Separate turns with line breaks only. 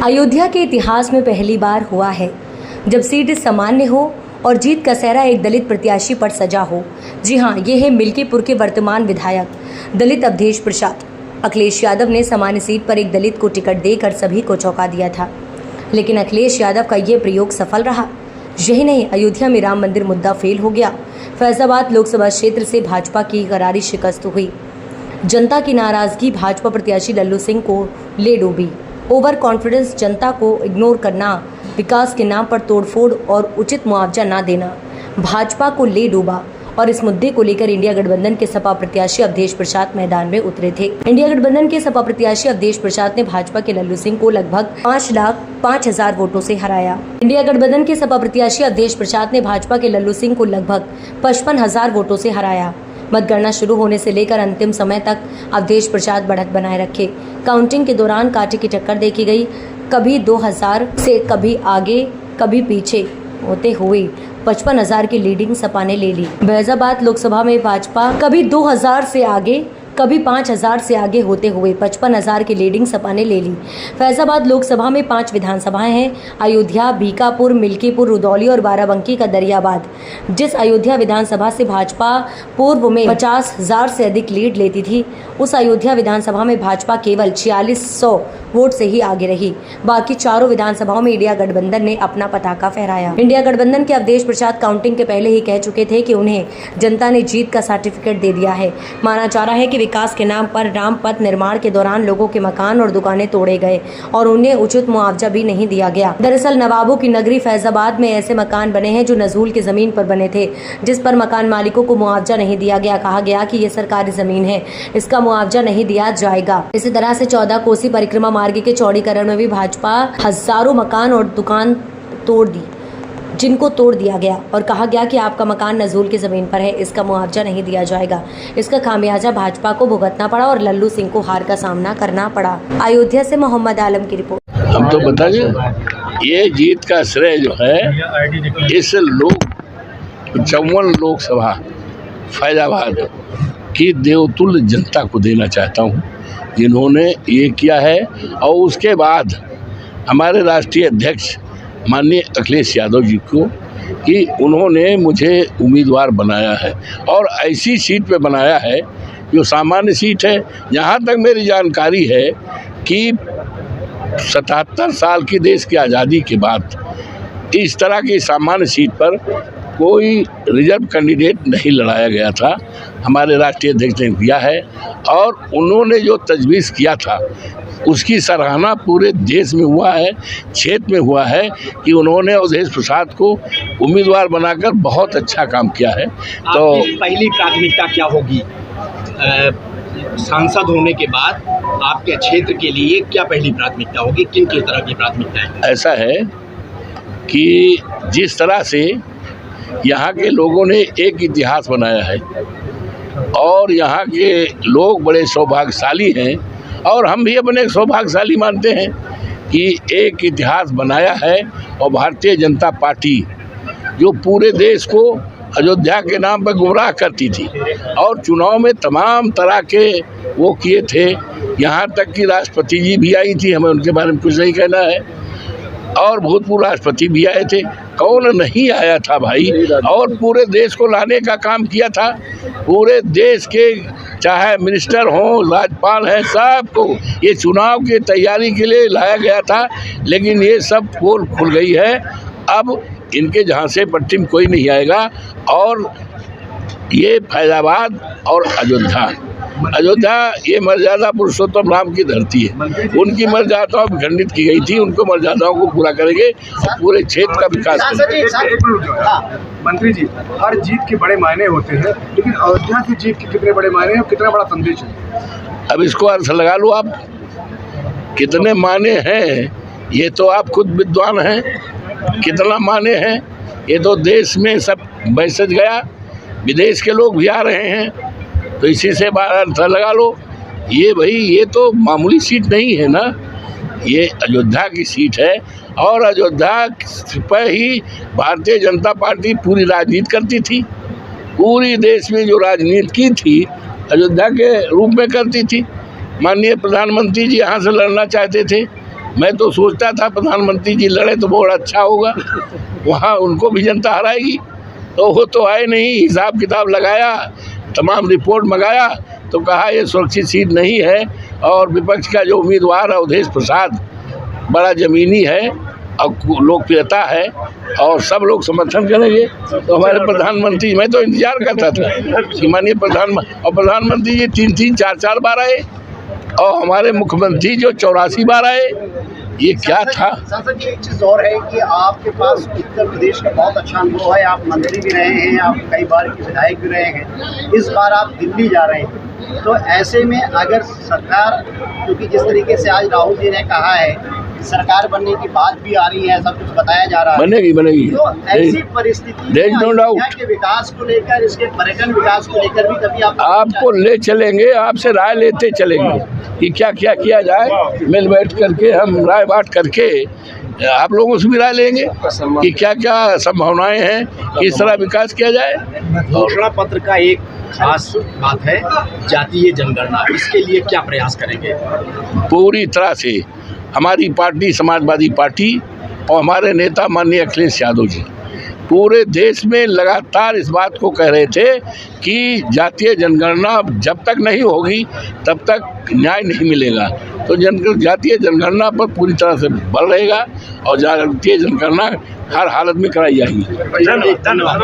अयोध्या के इतिहास में पहली बार हुआ है जब सीट सामान्य हो और जीत का सेहरा एक दलित प्रत्याशी पर सजा हो। जी हां, ये है मिल्कीपुर के वर्तमान विधायक दलित अवधेश प्रसाद। अखिलेश यादव ने सामान्य सीट पर एक दलित को टिकट देकर सभी को चौंका दिया था, लेकिन अखिलेश यादव का ये प्रयोग सफल रहा। यही नहीं, अयोध्या में राम मंदिर मुद्दा फेल हो गया। फैजाबाद लोकसभा क्षेत्र से भाजपा की करारी शिकस्त हुई। जनता की नाराजगी भाजपा प्रत्याशी लल्लू सिंह को ले डूबी। ओवर कॉन्फिडेंस, जनता को इग्नोर करना, विकास के नाम पर तोड़फोड़ और उचित मुआवजा न देना भाजपा को ले डूबा। और इस मुद्दे को लेकर इंडिया गठबंधन के सपा प्रत्याशी अवधेश प्रसाद मैदान में उतरे थे। इंडिया गठबंधन के सपा प्रत्याशी अवधेश प्रसाद ने भाजपा के लल्लू सिंह को लगभग 5,05,000 वोटों से हराया। इंडिया गठबंधन के सपा प्रत्याशी अवधेश प्रसाद ने भाजपा के लल्लू सिंह को लगभग 55,000 वोटों से हराया। मतगणना शुरू होने से लेकर अंतिम समय तक अवधेश प्रसाद बढ़त बनाए रखे। काउंटिंग के दौरान कांटे की टक्कर देखी गई। कभी 2,000 से कभी आगे कभी पीछे होते हुए 55,000 की लीडिंग सपा ने ले ली। फैजाबाद लोकसभा में भाजपा कभी 2,000 से आगे कभी 5,000 से आगे होते हुए 55,000 की लीडिंग सपा ने ले ली। फैजाबाद लोकसभा में 5 विधानसभाएं हैं: अयोध्या, बीकापुर, मिल्कीपुर, रुदौली और बाराबंकी का दरियाबाद। जिस अयोध्या विधानसभा से भाजपा पूर्व में 50,000 से अधिक लीड लेती थी, उस अयोध्या विधानसभा में भाजपा केवल 4600 वोट से ही आगे रही। बाकी चारों विधानसभाओं में इंडिया गठबंधन ने अपना पताका फहराया। इंडिया गठबंधन के अवधेश प्रसाद काउंटिंग के पहले ही कह चुके थे कि उन्हें जनता ने जीत का सर्टिफिकेट दे दिया है। माना जा रहा है कि विकास के नाम पर राम पथ निर्माण के दौरान लोगों के मकान और दुकानें तोड़े गए और उन्हें उचित मुआवजा भी नहीं दिया गया। दरअसल नवाबों की नगरी फैजाबाद में ऐसे मकान बने हैं जो नजूल की जमीन पर बने थे, जिस पर मकान मालिकों को मुआवजा नहीं दिया गया। कहा गया कि ये सरकारी जमीन है, इसका मुआवजा नहीं दिया जाएगा। इसी तरह से 14 कोसी परिक्रमा मार्ग के चौड़ीकरण में भी भाजपा हजारों मकान और दुकान जिनको तोड़ दिया गया और कहा गया कि आपका मकान नजूल की जमीन पर है, इसका मुआवजा नहीं दिया जाएगा। इसका खामियाजा भाजपा को भुगतना पड़ा और लल्लू सिंह को हार का सामना करना पड़ा। अयोध्या से मोहम्मद आलम की रिपोर्ट।
हम तो बता दें, ये जीत का श्रेय जो है इस 54 लोकसभा फैजाबाद की देवतुल्य जनता को देना चाहता हूँ, जिन्होंने ये किया है। और उसके बाद हमारे राष्ट्रीय अध्यक्ष माननीय अखिलेश यादव जी को कि उन्होंने मुझे उम्मीदवार बनाया है और ऐसी सीट पे बनाया है जो सामान्य सीट है। जहाँ तक मेरी जानकारी है कि 77 साल की देश की आज़ादी के बाद इस तरह की सामान्य सीट पर कोई रिजर्व कैंडिडेट नहीं लड़ाया गया था। हमारे राष्ट्रीय अध्यक्ष ने किया है और उन्होंने जो तजवीज़ किया था उसकी सराहना पूरे देश में हुआ है, क्षेत्र में हुआ है कि उन्होंने अवधेश प्रसाद को उम्मीदवार बनाकर बहुत अच्छा काम किया है। तो
पहली प्राथमिकता क्या होगी? सांसद होने के बाद आपके क्षेत्र के लिए क्या पहली प्राथमिकता होगी? किन किस तरह की प्राथमिकता है?
ऐसा है कि जिस तरह से यहाँ के लोगों ने एक इतिहास बनाया है और यहाँ के लोग बड़े सौभाग्यशाली हैं और हम भी अपने सौभाग्यशाली मानते हैं कि एक इतिहास बनाया है। और भारतीय जनता पार्टी जो पूरे देश को अयोध्या के नाम पर गुमराह करती थी और चुनाव में तमाम तरह के वो किए थे, यहाँ तक कि राष्ट्रपति जी भी आई थी, हमें उनके बारे में कुछ नहीं कहना है, और भूतपूर्व राष्ट्रपति भी आए थे। कौन नहीं आया था भाई? और पूरे देश को लाने का काम किया था। पूरे देश के चाहे मिनिस्टर हों, राज्यपाल हैं, सबको ये चुनाव की तैयारी के लिए लाया गया था। लेकिन ये सब पोल खुल गई है। अब इनके जहाँ से पट्टी में कोई नहीं आएगा। और ये फैजाबाद और अयोध्या ये मर्यादा पुरुषोत्तम राम की धरती है। उनकी मर्यादाओं भी खंडित की गई थी, उनको मर्यादाओं को पूरा करेंगे और पूरे क्षेत्र का विकास करेंगे।
मंत्री जी, हर जीत के बड़े मायने होते हैं, लेकिन अयोध्या की जीत के कितने बड़े मायने हैं और कितना बड़ा संदेश है?
अब इसको अर्थ लगा लो आप, कितने मायने हैं ये तो आप खुद विद्वान हैं। कितना मायने हैं ये तो देश में सब मैसेज गया, विदेश के लोग भी आ रहे हैं, तो इसी से अर्थ लगा लो। ये भाई ये तो मामूली सीट नहीं है ना, ये अयोध्या की सीट है और अयोध्या पर ही भारतीय जनता पार्टी पूरी राजनीति करती थी। पूरी देश में जो राजनीति की थी अयोध्या के रूप में करती थी। माननीय प्रधानमंत्री जी यहाँ से लड़ना चाहते थे, मैं तो सोचता था प्रधानमंत्री जी लड़े तो बहुत अच्छा होगा, वहाँ उनको भी जनता हराएगी, तो वो तो आए नहीं। हिसाब किताब लगाया, तमाम रिपोर्ट मंगाया तो कहा ये सुरक्षित सीट नहीं है, और विपक्ष का जो उम्मीदवार है अवधेश प्रसाद बड़ा ज़मीनी है और लोकप्रियता है और सब लोग समर्थन करेंगे। तो हमारे प्रधानमंत्री, मैं तो इंतजार करता था कि माननीय प्रधानमंत्री जी 3-3, 4-4 बार आए, और हमारे मुख्यमंत्री जो 84 बार आए। ये क्या था?
सांसद जी, एक चीज़ और है कि आपके पास उत्तर प्रदेश का बहुत अच्छा अनुभव है, आप मंत्री भी रहे हैं, आप कई बार के विधायक भी रहे हैं, इस बार आप दिल्ली जा रहे हैं, तो ऐसे में अगर सरकार, क्योंकि जिस तरीके से आज राहुल जी ने कहा है सरकार बनने की बात भी आ रही है, सब कुछ बताया जा रहा है,
बनेगी,
तो ऐसी परिस्थिति में अयोध्या के विकास को लेकर, इसके पर्यटन विकास को लेकर भी कभी
आपको ले चलेंगे, आपसे राय लेते चलेंगे कि क्या क्या किया जाए। मिल बैठ करके हम राय बात करके आप लोगों से भी राय लेंगे कि क्या क्या संभावनाएं हैं, किस तरह विकास किया जाए।
घोषणा पत्र का एक खास बात है जातीय जनगणना, इसके लिए क्या प्रयास करेंगे?
पूरी तरह से हमारी पार्टी समाजवादी पार्टी और हमारे नेता माननीय अखिलेश यादव जी पूरे देश में लगातार इस बात को कह रहे थे कि जातीय जनगणना जब तक नहीं होगी तब तक न्याय नहीं मिलेगा। तो जातीय जनगणना पर पूरी तरह से बल रहेगा और जातीय जनगणना हर हालत में कराई जाएगी।
धन्यवाद।